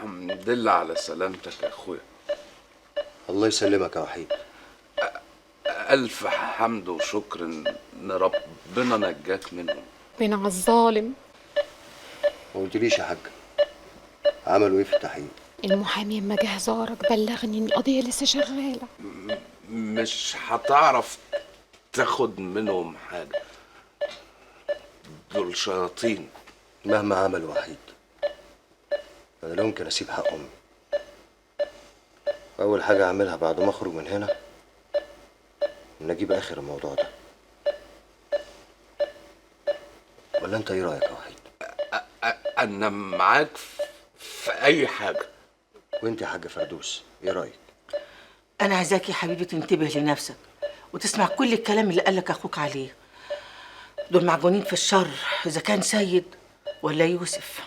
الحمد لله على سلامتك يا اخويا. الله يسلمك يا وحيد. الف حمد وشكر ان ربنا نجاك منهم. بين على الظالم. ما قلتليش يا حاج، عملوا ايه في التحقيق؟ المحامي اما جه زارك بلغني ان القضيه لسه شغاله. مش هتعرف تاخد منهم حاجه، دول شياطين. مهما عملوا وحيد انا لا يمكن اسيب حق امي. اول حاجه اعملها بعد ما اخرج من هنا ان اجيب اخر الموضوع ده. ولا انت ايه رايك يا وحيد؟ انا معاك في اي حاجه. وانت يا حاجه فردوس ايه رايك؟ أنا عايزاك يا حبيبي تنتبه لنفسك وتسمع كل الكلام اللي قالك أخوك عليه. دول معجونين في الشر، إذا كان سيد ولا يوسف.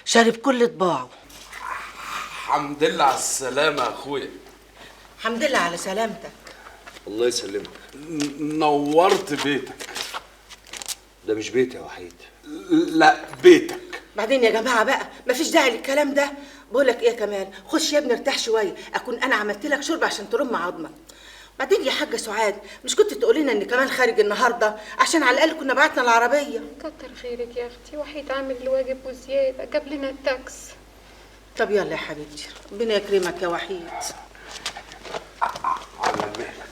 شارب كل طباعه. الحمد لله على السلامه يا اخويا. الحمد لله على سلامتك. الله يسلمك. نورت بيتك. ده مش بيتي يا وحيد. لا بيتك. بعدين يا جماعة بقى مفيش داعي للكلام ده. بقولك إيه يا كمال، خش يا ابني ارتاح شوية، أكون أنا عملت لك شرب عشان ترم عظمك. بعدين يا حاجة سعاد، مش كنت تقولي لنا إن كمال خارج النهاردة عشان على الأقل كنا بعتنا العربية؟ كتر خيرك يا اختي، وحيد عامل الواجب وزياده، جاب لنا التاكس. طب يلا يا حبيبتي، ربنا يكرمك يا وحيد. على مهلك.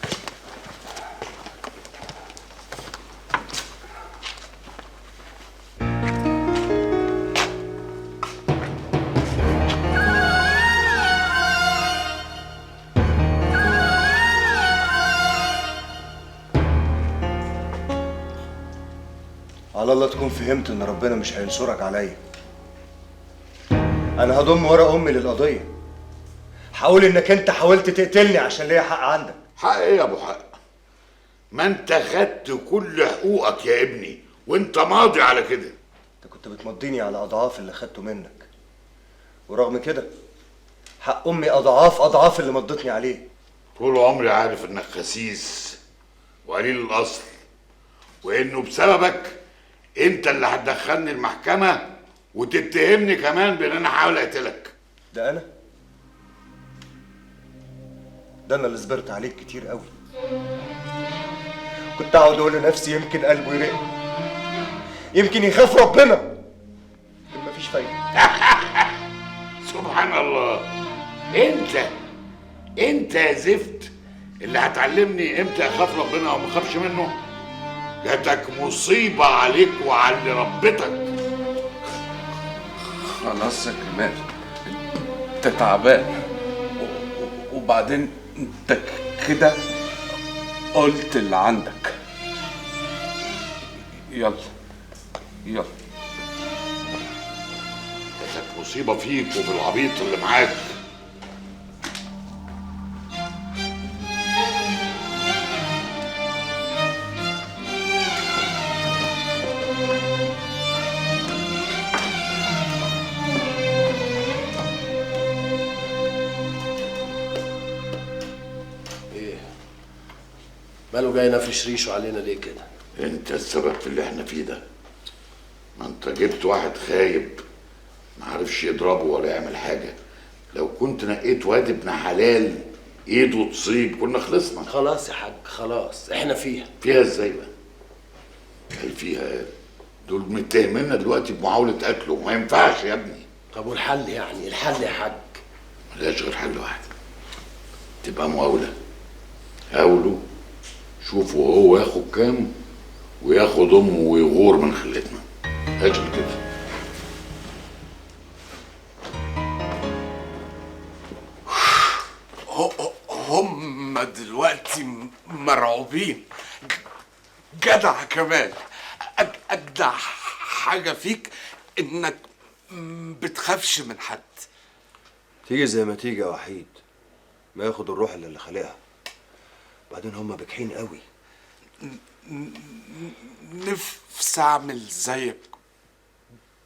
على الله تكون فهمت ان ربنا مش هينصرك عليا. انا هضم ورا امي للقضيه. هقول انك انت حاولت تقتلني عشان ليا حق عندك. حق ايه يا ابو حق؟ ما انت خدت كل حقوقك يا ابني وانت ماضي على كده. انت كنت بتمضيني على اضعاف اللي خدته منك، ورغم كده حق امي اضعاف اضعاف اللي مضتني عليه. طول عمري عارف انك خسيس وقليل الاصل، وانه بسببك انت اللي هتدخلني المحكمه وتتهمني كمان بان انا حاول اقتلك. ده انا؟ ده انا اللي صبرت عليك كتير قوي. كنت اقعد اقول لنفسي يمكن قلبه يرق، يمكن يخاف ربنا، لكن مفيش فايده. سبحان الله. انت يا زفت اللي هتعلمني امتى اخاف ربنا وما اخافش منه. جاتك مصيبه عليك وعلى اللي ربتك. خلاص يا كمال، انت تعبان، وبعدين انت كده قلت اللي عندك. يلا يلا. جاتك مصيبه فيك وفي العبيط اللي معاك. ماله جاي نفرش ريشه علينا ليه كده؟ انت السبب في اللي احنا فيه ده. ما انت جبت واحد خايب ما عرفش يضربه ولا يعمل حاجه. لو كنت نقيت واد ابن حلال ايده تصيب كنا خلصنا. خلاص يا حاج خلاص، احنا فيها ازاي بقى؟ هل فيها؟ دول متهميننا دلوقتي بمحاوله قتله، ما ينفعش يا ابني. طب والحل يعني؟ الحل يا حاج ملهاش غير حل واحد، تبقى مقاوله. قاولوا شوفوا هو ياخد كام وياخد امه ويغور من خلتنا. اجل كده. هم دلوقتي مرعوبين. جدع كمان. اجدع حاجه فيك انك بتخافش من حد. تيجي زي ما تيجي يا وحيد، ما ياخد الروح اللي خالقها. بعدين هما بجحين قوي. نفسي اعمل زيك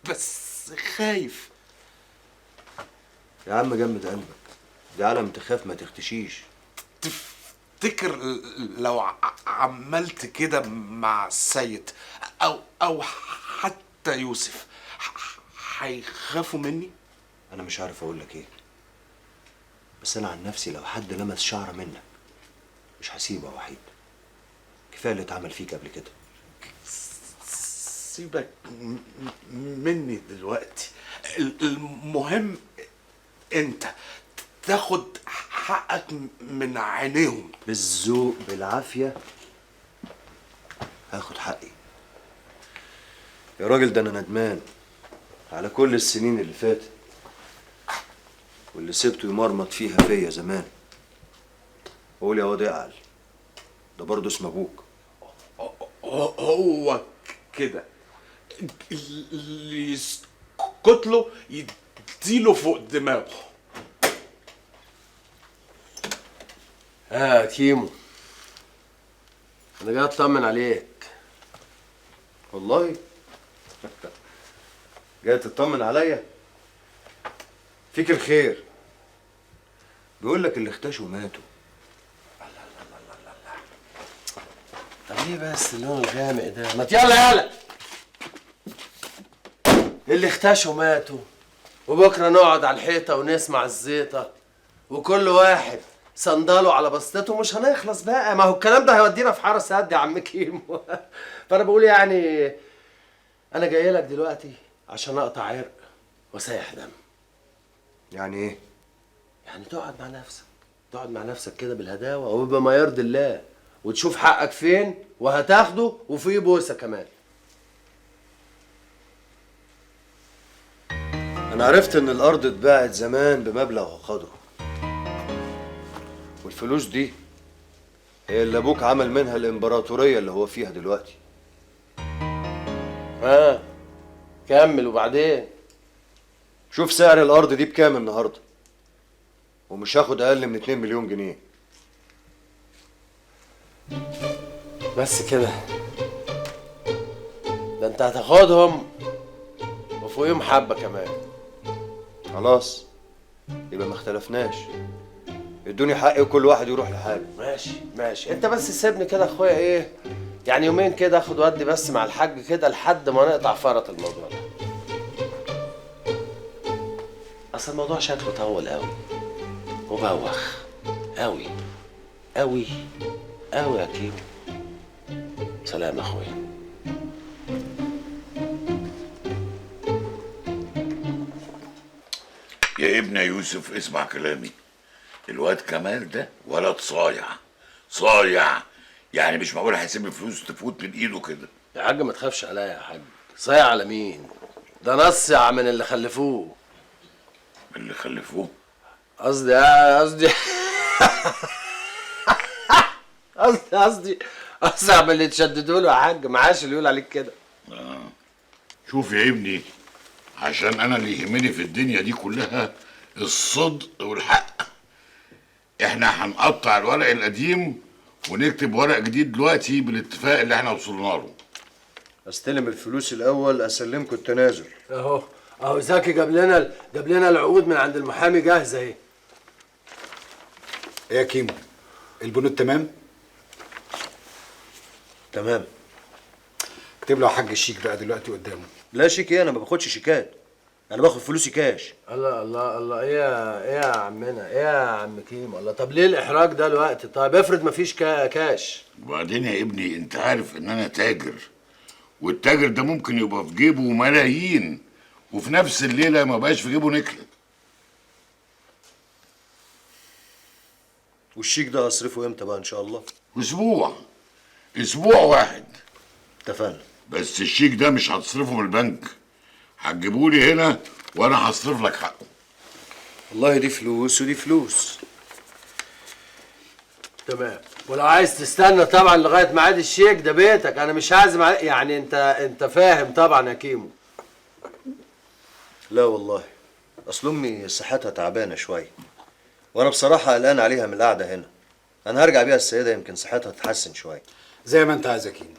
بس خايف. يا عم جمد قلبك، دي عالم تخاف ما تختشيش. تفتكر لو عملت كده مع السيد او حتى يوسف هيخافوا مني؟ انا مش عارف اقول لك ايه، بس انا عن نفسي لو حد لمس شعره منك مش هسيبه يا وحيد. كفايه اللي اتعمل فيك قبل كده. سيبك مني دلوقتي، المهم انت تاخد حقك من عينيهم. بالذوق بالعافيه هاخد حقي يا راجل. ده انا ندمان على كل السنين اللي فاتت واللي سبته يمرمط فيها فيا زمان. قول يا واد اعقل، ده برضه اسم ابوك. هو كده اللي يسكت له يديله فوق دماغه. يا كيمو، انا جاي اطمن عليك. والله جاي تطمن عليا؟ فيك الخير. بيقول لك اللي اختشوا ماتوا. طب ليه بس اللون الغامق ده؟ ما يلا يلا، اللي اختشوا ماتوا، وبكره نقعد على الحيطه ونسمع الزيطه، وكل واحد صنداله على بسطته. مش هنخلص بقى، ما هو الكلام ده هيودينا في حاره سد يا عم كيمو. فانا بقول يعني انا جاي لك دلوقتي عشان اقطع عرق واسيح دم. يعني ايه؟ يعني تقعد مع نفسك كده بالهداوه وبما يرضي الله، وتشوف حقك فين وهتاخده، وفي بوسه كمان. انا عرفت ان الارض اتباعت زمان بمبلغ وقدره، والفلوس دي هي اللي ابوك عمل منها الامبراطوريه اللي هو فيها دلوقتي. كمل وبعدين. شوف سعر الارض دي بكام النهارده، ومش هاخد اقل من 2 مليون جنيه. بس كده؟ ده انت هتاخدهم وفوقيهم حبه كمان. خلاص يبقى ما اختلفناش، ادوني حقي وكل واحد يروح لحاله. ماشي، انت بس سيبني كده اخويا، ايه يعني يومين كده اخد ودي بس مع الحاج كده لحد ما نقطع فرط الموضوع ده. اصل الموضوع شكله طول قوي وبوخ قوي قوي قوي يا كيمو. سلام يا اخويا. يا ابن يوسف اسمع كلامي، الواد كمال ده ولد صايع، يعني مش معقول هيسيب الفلوس تفوت من ايده كده. يا حاج ما تخافش عليا يا حاج، صايع على مين؟ ده نصيع من اللي خلفوه. من اللي خلفوه؟ قصدي من اللي تشددوا له يا حاج، معاش اللي يقول عليك كده. شوف يا ابني، عشان انا اللي يهمني في الدنيا دي كلها الصدق والحق. احنا هنقطع الورق القديم ونكتب ورق جديد دلوقتي بالاتفاق اللي احنا وصلنا له. استلم الفلوس الاول اسلمكم التنازل. اهو زكي جاب لنا العقود من عند المحامي جاهزه اهي. ايه يا كيمو، البنود تمام؟ تمام. اكتب له يا حاج الشيك بقى دلوقتي قدامه. لا شيك ايه، انا ما باخدش شيكات، انا باخد فلوسي كاش. الله ايه يا عمنا، ايه يا عم كيمو؟ الله، طب ليه الاحراج ده الوقت؟ طيب افرض مفيش كاش. وبعدين يا ابني انت عارف ان انا تاجر، والتاجر ده ممكن يبقى في جيبه ملايين وفي نفس الليله ما بقاش في جيبه نكله. والشيك ده هصرفه امتى بقى ان شاء الله؟ اسبوع واحد. اتفقنا. بس الشيك ده مش هتصرفه من البنك، هتجيبولي هنا وانا هصرف لك حقه. والله دي فلوس ودي فلوس. تمام. ولو عايز تستنى طبعا لغايه ميعاد الشيك ده بيتك، انا مش هعزم يعني انت فاهم طبعا يا كيمو. لا والله، اصل امي صحتها تعبانه شويه، وانا بصراحه قلقان عليها من القعده هنا. انا هرجع بيها السيده يمكن صحتها تتحسن شويه. زي ما انت عايز يا كيمو.